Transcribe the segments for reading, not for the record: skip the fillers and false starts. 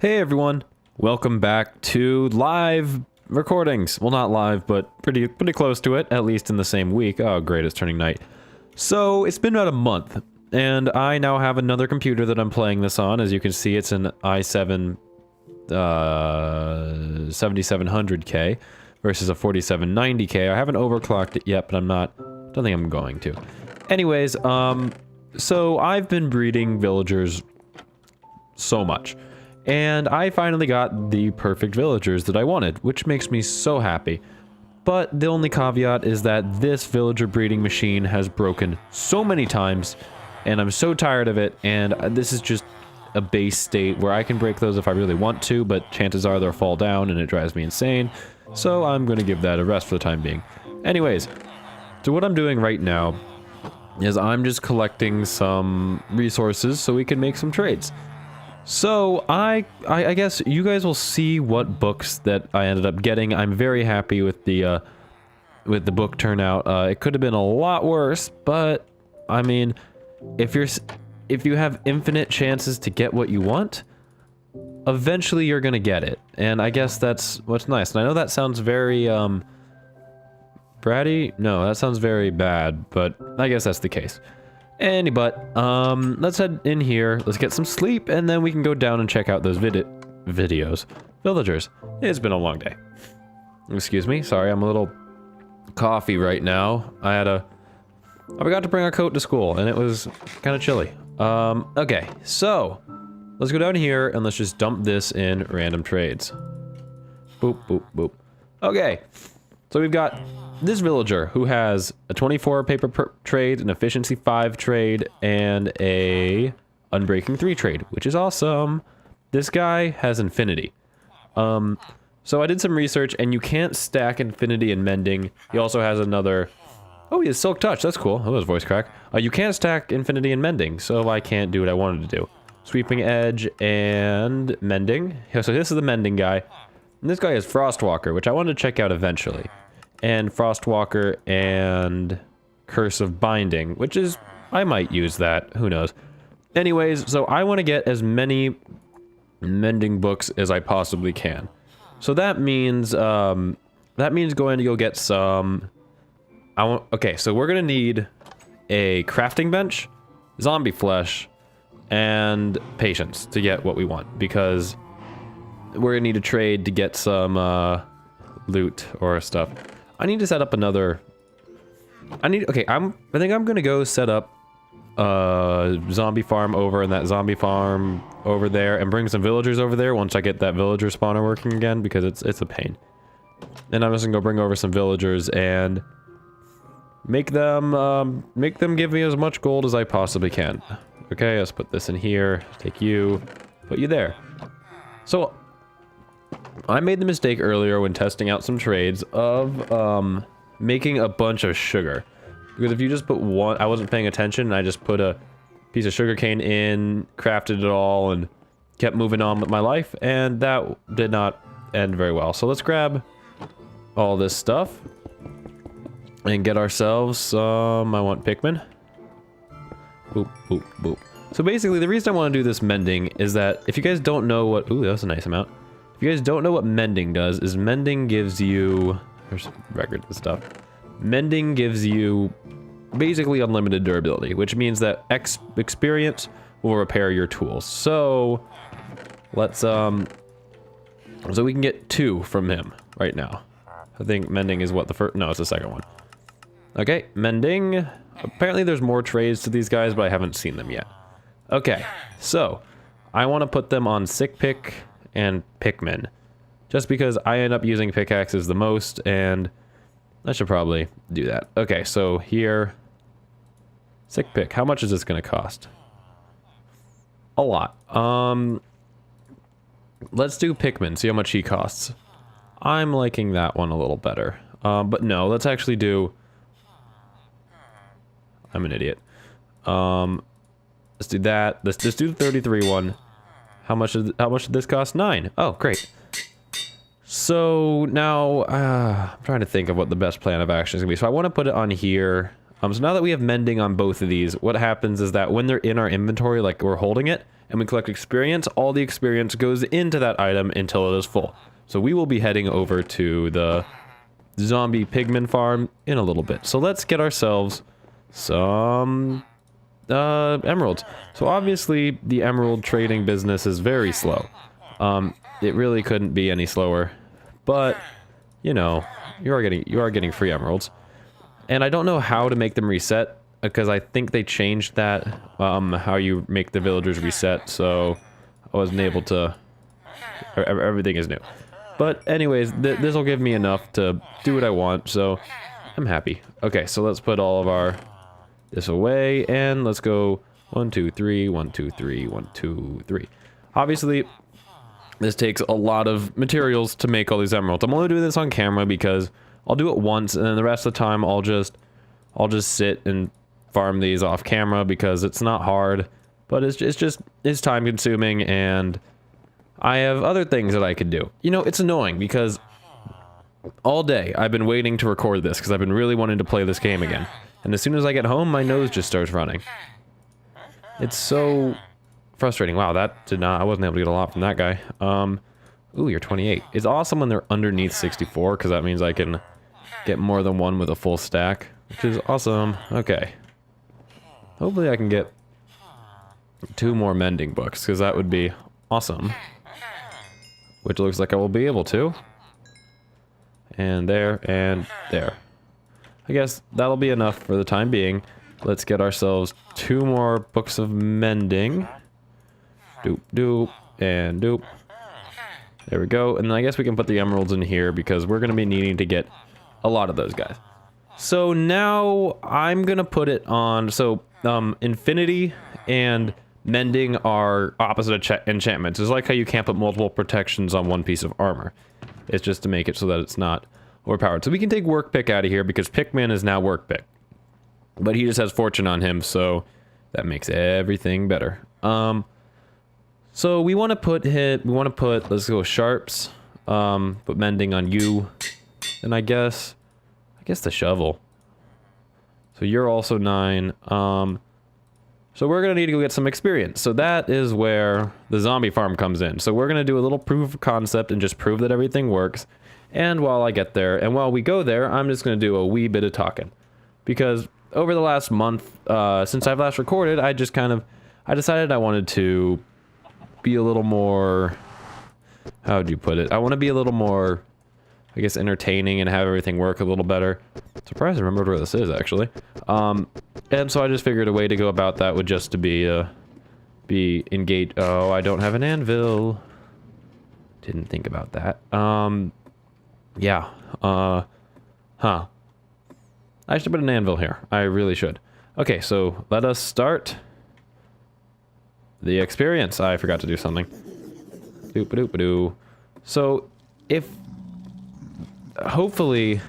Hey everyone, welcome back to live recordings. Well, not live, but pretty close to it, at least in the same week. Oh great, it's turning night. So it's been about a month, and I now have another computer that I'm playing this on. As you can see, it's an i7 7700K versus a 4790K. I haven't overclocked it yet, but don't think I'm going to. Anyways, so I've been breeding villagers so much. And I finally got the perfect villagers that I wanted, which makes me so happy. But the only caveat is that this villager breeding machine has broken so many times, and I'm so tired of it, and this is just a base state where I can break those if I really want to, but chances are they'll fall down and it drives me insane, so I'm going to give that a rest for the time being. Anyways, so what I'm doing right now is I'm just collecting some resources so we can make some trades. So, I guess you guys will see what books that I ended up getting. I'm very happy with the book turnout. It could have been a lot worse, but, I mean, if you have infinite chances to get what you want, eventually you're gonna get it. And I guess that's what's nice. And I know that sounds very, bratty? No, that sounds very bad, but I guess that's the case. Let's head in here, let's get some sleep, and then we can go down and check out those villagers. It's been a long day. Excuse me, sorry, I'm a little coffee right now. I forgot to bring a coat to school, and it was kind of chilly. Okay, so, let's go down here, and let's just dump this in random trades. Boop, boop, boop. Okay, so we've got this villager who has a 24 paper trade, an efficiency 5 trade, and a unbreaking 3 trade, which is awesome. This guy has infinity. So I did some research, and you can't stack infinity and mending. He also has another... Oh, he has silk touch. That's cool. That was a voice crack. You can't stack infinity and mending, so I can't do what I wanted to do. Sweeping edge and mending. So this is the mending guy. And this guy is Frostwalker, which I wanted to check out eventually. And Frostwalker and Curse of Binding, which is, I might use that, who knows. Anyways, so I want to get as many mending books as I possibly can. So that means going to go get some, okay, so we're gonna need a crafting bench, zombie flesh, and patience to get what we want, because we're gonna need a trade to get some, loot or stuff. I need to set up another... I think I'm gonna go set up a zombie farm over in that zombie farm over there and bring some villagers over there once I get that villager spawner working again, because it's a pain. And I'm just gonna go bring over some villagers and make them give me as much gold as I possibly can. Okay, let's put this in here, take you, put you there. So, I made the mistake earlier when testing out some trades of making a bunch of sugar. Because if you just put one, I wasn't paying attention, and I just put a piece of sugarcane in, crafted it all, and kept moving on with my life, and that did not end very well. So let's grab all this stuff and get ourselves some, I want Pikmin. Boop, boop, boop. So basically, the reason I want to do this mending is that if you guys don't know what, ooh, that's a nice amount. If you guys don't know what mending does, is mending gives you... There's records and stuff. Mending gives you basically unlimited durability, which means that experience will repair your tools. So, let's, so we can get 2 from him right now. I think mending is what the first... No, it's the second one. Okay, mending. Apparently there's more trades to these guys, but I haven't seen them yet. Okay, so, I want to put them on sick pick and Pikmin, just because I end up using pickaxes the most, and I should probably do that. Okay, so here, sick pick. How much is this going to cost? A lot. Let's do Pikmin, see how much he costs. I'm liking that one a little better. But no, let's actually do... I'm an idiot. Let's do that. Let's just do the 33 one. How much did this cost? 9. Oh, great. So now, I'm trying to think of what the best plan of action is gonna be. So I want to put it on here. So now that we have mending on both of these, what happens is that when they're in our inventory, like we're holding it, and we collect experience, all the experience goes into that item until it is full. So we will be heading over to the zombie pigman farm in a little bit. So let's get ourselves some emeralds. So obviously the emerald trading business is very slow. It really couldn't be any slower, but you know, you are getting free emeralds. And I don't know how to make them reset, because I think they changed that, how you make the villagers reset, so I wasn't able to... Everything is new. But anyways, this will give me enough to do what I want, so I'm happy. Okay, so let's put all of this away, and let's go 1, 2, 3, 1, 2, 3, 1, 2, 3. Obviously, this takes a lot of materials to make all these emeralds. I'm only doing this on camera because I'll do it once, and then the rest of the time I'll just sit and farm these off camera because it's not hard, but it's time consuming, and I have other things that I could do. You know, it's annoying because all day I've been waiting to record this because I've been really wanting to play this game again. And as soon as I get home, my nose just starts running. It's so frustrating. Wow, I wasn't able to get a lot from that guy. Ooh, you're 28. It's awesome when they're underneath 64 because that means I can get more than one with a full stack, which is awesome. Okay. Hopefully I can get 2 more mending books because that would be awesome. Which looks like I will be able to. And there, and there. I guess that'll be enough for the time being. Let's get ourselves 2 more books of mending. Doop, doop, and doop. There we go. And then I guess we can put the emeralds in here because we're going to be needing to get a lot of those guys. So now I'm going to put it on... So, infinity and mending are opposite enchantments. It's like how you can't put multiple protections on one piece of armor. It's just to make it so that it's not overpowered. So we can take work pick out of here because Pickman is now work pick. But he just has fortune on him, so that makes everything better. So we want to put let's go sharps, put mending on you, and I guess the shovel. So you're also 9. So we're gonna need to go get some experience. So that is where the zombie farm comes in. So we're gonna do a little proof of concept and just prove that everything works. And while I get there, and while we go there, I'm just gonna do a wee bit of talking, because over the last month, since I've last recorded, I decided I wanted to be a little more, how would you put it? I want to be a little more, I guess, entertaining and have everything work a little better. Surprised I remembered where this is, actually. And so I just figured a way to go about that would just to be engaged. Oh, I don't have an anvil. Didn't think about that. Yeah. Huh. I should put an anvil here. I really should. Okay, so let us start the experience. I forgot to do something. Doop-a-doop-a-doo. So, hopefully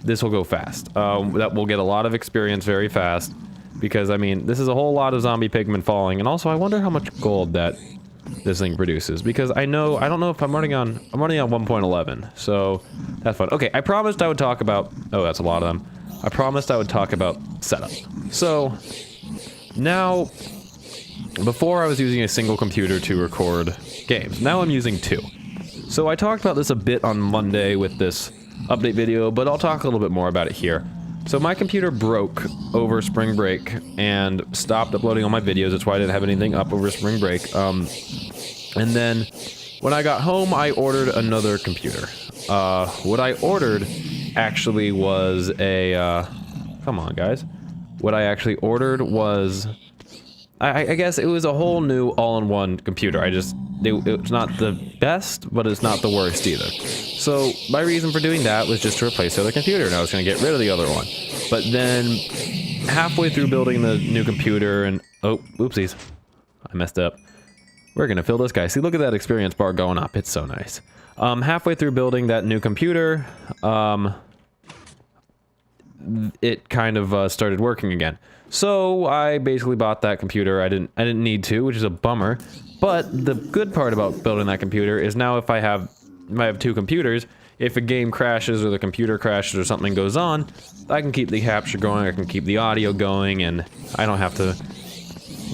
this will go fast. That we'll get a lot of experience very fast, because I mean, this is a whole lot of zombie pigmen falling, and also I wonder how much gold that this thing produces, because I don't know if I'm running on 1.11, so that's fun. Okay, I promised I would talk about, oh, that's a lot of them. I promised I would talk about setup. So now, before I was using a single computer to record games. Now I'm using 2. So I talked about this a bit on Monday with this update video, but I'll talk a little bit more about it here. So my computer broke over spring break and stopped uploading all my videos. That's why I didn't have anything up over spring break. And then when I got home, I ordered another computer. What I ordered actually was a, come on guys. What I actually ordered was, I guess it was a whole new all-in-one computer. It's not the best, but it's not the worst either. So my reason for doing that was just to replace the other computer, and I was going to get rid of the other one. But then halfway through building the new computer, and oh, oopsies, I messed up. We're going to fill this guy. See, look at that experience bar going up. It's so nice. Halfway through building that new computer, it kind of started working again. So I basically bought that computer. I didn't need to, which is a bummer. But the good part about building that computer is now if I have 2 computers, if a game crashes or the computer crashes or something goes on, I can keep the capture going, I can keep the audio going, and I don't have to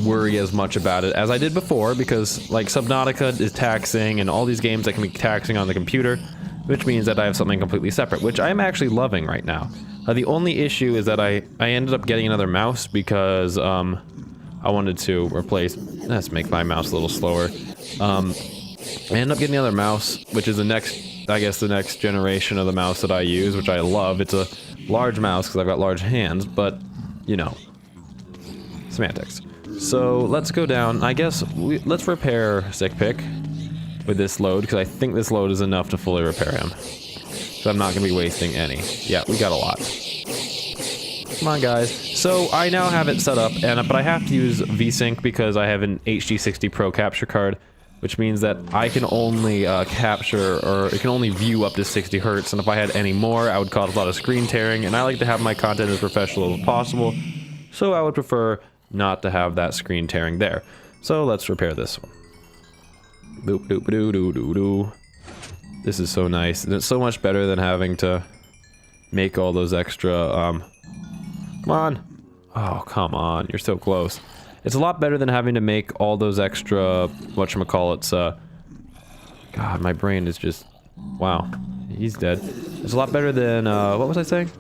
worry as much about it as I did before, because like Subnautica is taxing and all these games that can be taxing on the computer, which means that I have something completely separate, which I'm actually loving right now. The only issue is that I ended up getting another mouse because I wanted to replace, let's make my mouse a little slower. I ended up getting another mouse, which is the next, I guess the next generation of the mouse that I use, which I love. It's a large mouse because I've got large hands, but you know, semantics. So let's go down. I guess let's repair Sick Pick with this load, because I think this load is enough to fully repair him. So I'm not going to be wasting any. Yeah, we got a lot. Come on, guys. So I now have it set up, but I have to use VSync because I have an HD60 Pro capture card, which means that I can only capture, or it can only view up to 60 Hertz, and if I had any more, I would cause a lot of screen tearing, and I like to have my content as professional as possible, so I would prefer not to have that screen tearing there. So let's repair this one. Boop doop doo doo doo doo. This is so nice, and it's so much better than having to make all those extra, come on. Oh, come on, you're so close. It's a lot better than having to make all those extra, whatchamacallits, God, my brain is just, wow, he's dead. It's a lot better than, what was I saying?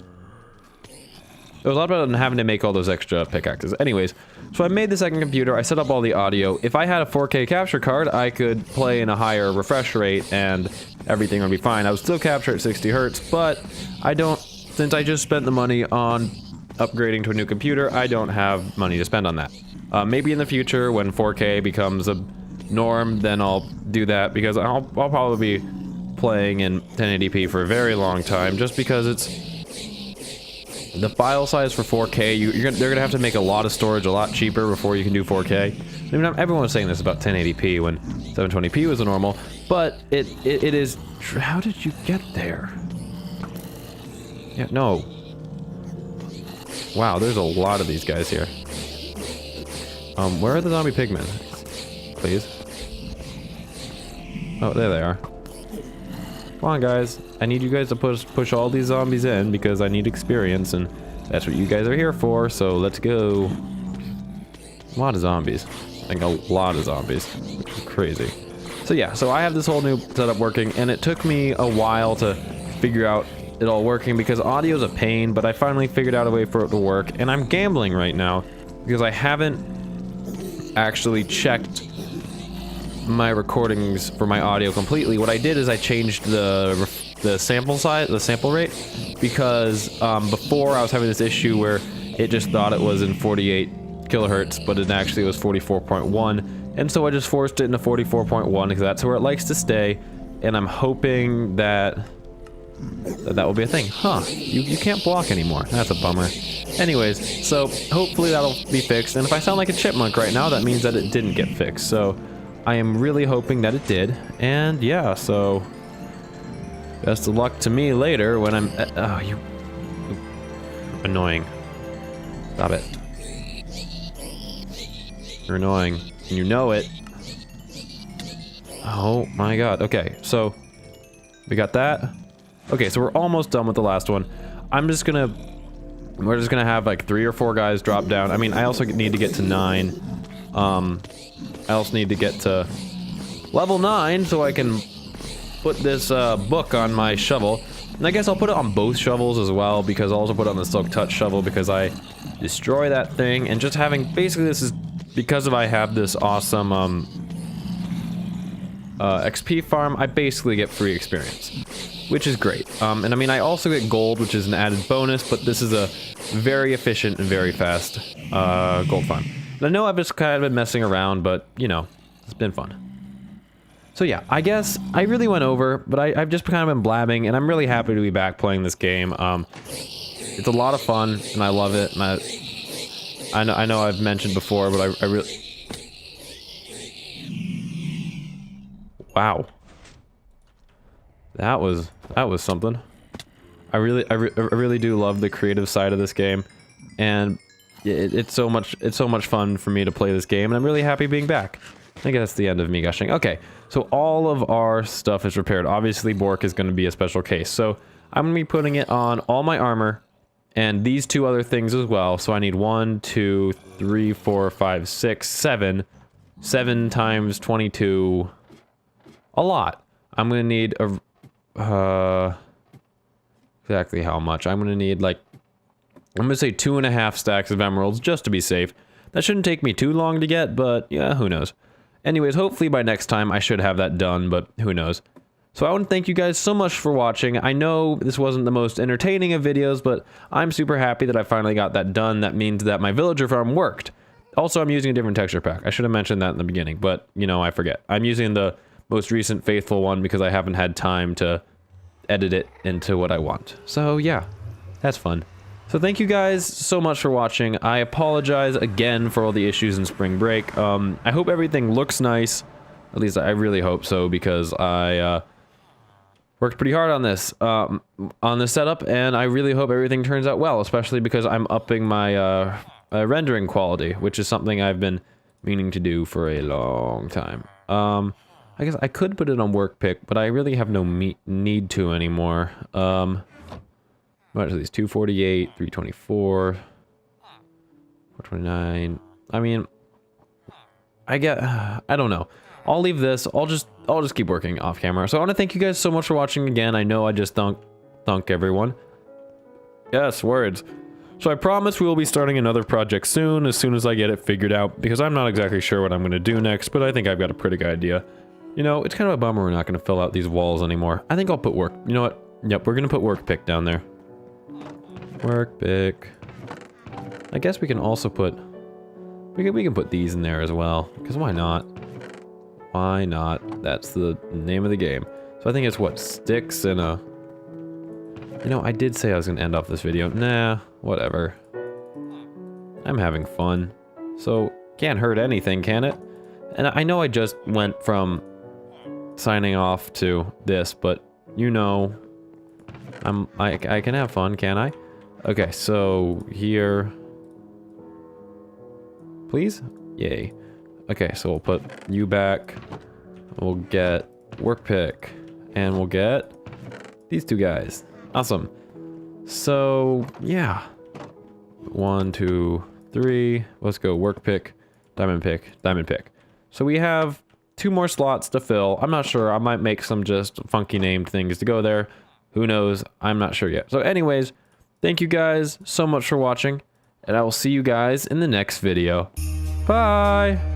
It was a lot better than having to make all those extra pickaxes. Anyways, so I made the second computer, I set up all the audio. If I had a 4K capture card, I could play in a higher refresh rate and everything would be fine. I would still capture at 60 Hertz, but I don't, since I just spent the money on upgrading to a new computer, I don't have money to spend on that. Maybe in the future, when 4K becomes a norm, then I'll do that, because I'll probably be playing in 1080p for a very long time, just because it's... The file size for 4K, they're gonna have to make a lot of storage a lot cheaper before you can do 4K. I mean, everyone was saying this about 1080p when 720p was the normal, but it is... How did you get there? Yeah, no. Wow, there's a lot of these guys here. Where are the zombie pigmen? Please. Oh, there they are. Come on, guys. I need you guys to push all these zombies in, because I need experience, and that's what you guys are here for, so let's go. A lot of zombies. Like, a lot of zombies. Which is crazy. So yeah, so I have this whole new setup working, and it took me a while to figure out it all working, because audio's a pain, but I finally figured out a way for it to work, and I'm gambling right now, because I haven't actually checked my recordings for my audio completely. What I did is I changed the sample size, the sample rate, because before I was having this issue where it just thought it was in 48 kilohertz, but it actually was 44.1, and so I just forced it into 44.1 because that's where it likes to stay, and I'm hoping that will be a thing. Huh, you can't block anymore. That's a bummer. Anyways, so hopefully that'll be fixed, and if I sound like a chipmunk right now, that means that it didn't get fixed, so I am really hoping that it did, and yeah, so best of luck to me later when I'm... oh, you... Annoying. Stop it. You're annoying. And you know it. Oh my god. Okay, so we got that. Okay, so we're almost done with the last one. We're just gonna have like 3 or 4 guys drop down. I mean, I also need to get to 9. I also need to get to level 9 so I can put this book on my shovel. And I guess I'll put it on both shovels as well, because I'll also put it on the Silk Touch shovel because I destroy that thing. And just having, basically this is because I have this awesome XP farm, I basically get free experience, which is great. And I mean, I also get gold, which is an added bonus, but this is a very efficient and very fast gold farm. And I know I've just kind of been messing around, but, you know, it's been fun. So yeah, I guess I really went over, but I've just kind of been blabbing, and I'm really happy to be back playing this game. It's a lot of fun, and I love it, and I know I've mentioned before, but I really... Wow. That was something. I really do love the creative side of this game, and it's so much fun for me to play this game, and I'm really happy being back. I think that's the end of me gushing. Okay, so all of our stuff is repaired. Obviously, Bork is going to be a special case. So I'm going to be putting it on all my armor and these two other things as well. So I need 1, 2, 3, 4, 5, 6, 7. 7 times 22. A lot. I'm going to need a... exactly how much? I'm going to need like... I'm going to say 2.5 stacks of emeralds just to be safe. That shouldn't take me too long to get, but yeah, who knows. Anyways, hopefully by next time I should have that done, but who knows. So I want to thank you guys so much for watching. I know this wasn't the most entertaining of videos, but I'm super happy that I finally got that done. That means that my villager farm worked. Also, I'm using a different texture pack. I should have mentioned that in the beginning, but, you know, I forget. I'm using the most recent faithful one because I haven't had time to edit it into what I want. So, yeah, that's fun. So thank you guys so much for watching. I apologize again for all the issues in spring break. I hope everything looks nice. At least I really hope so, because I worked pretty hard on this setup, and I really hope everything turns out well, especially because I'm upping my rendering quality, which is something I've been meaning to do for a long time. I guess I could put it on work pick, but I really have no need to anymore. What are these? 248, 324, 429. I mean, I don't know. I'll leave this. I'll just keep working off camera. So I want to thank you guys so much for watching again. I know I just thunk everyone. Yes, words. So I promise we will be starting another project soon as I get it figured out, because I'm not exactly sure what I'm going to do next, but I think I've got a pretty good idea. You know, it's kind of a bummer we're not going to fill out these walls anymore. I think I'll put work. You know what? Yep, we're going to put work pick down there. Work pick. I guess we can also put... We can put these in there as well, because why not? Why not? That's the name of the game. So I think it's what? Sticks and a... You know, I did say I was going to end off this video. Nah, whatever. I'm having fun. So, can't hurt anything, can it? And I know I just went from signing off to this, but you know, I can have fun, can I? Okay, so here... Please? Yay. Okay, so we'll put you back. We'll get work pick. And we'll get these two guys. Awesome. So, yeah. 1, 2, 3. Let's go work pick, diamond pick, diamond pick. So we have 2 more slots to fill. I'm not sure. I might make some just funky named things to go there. Who knows? I'm not sure yet. So anyways, thank you guys so much for watching, and I will see you guys in the next video. Bye!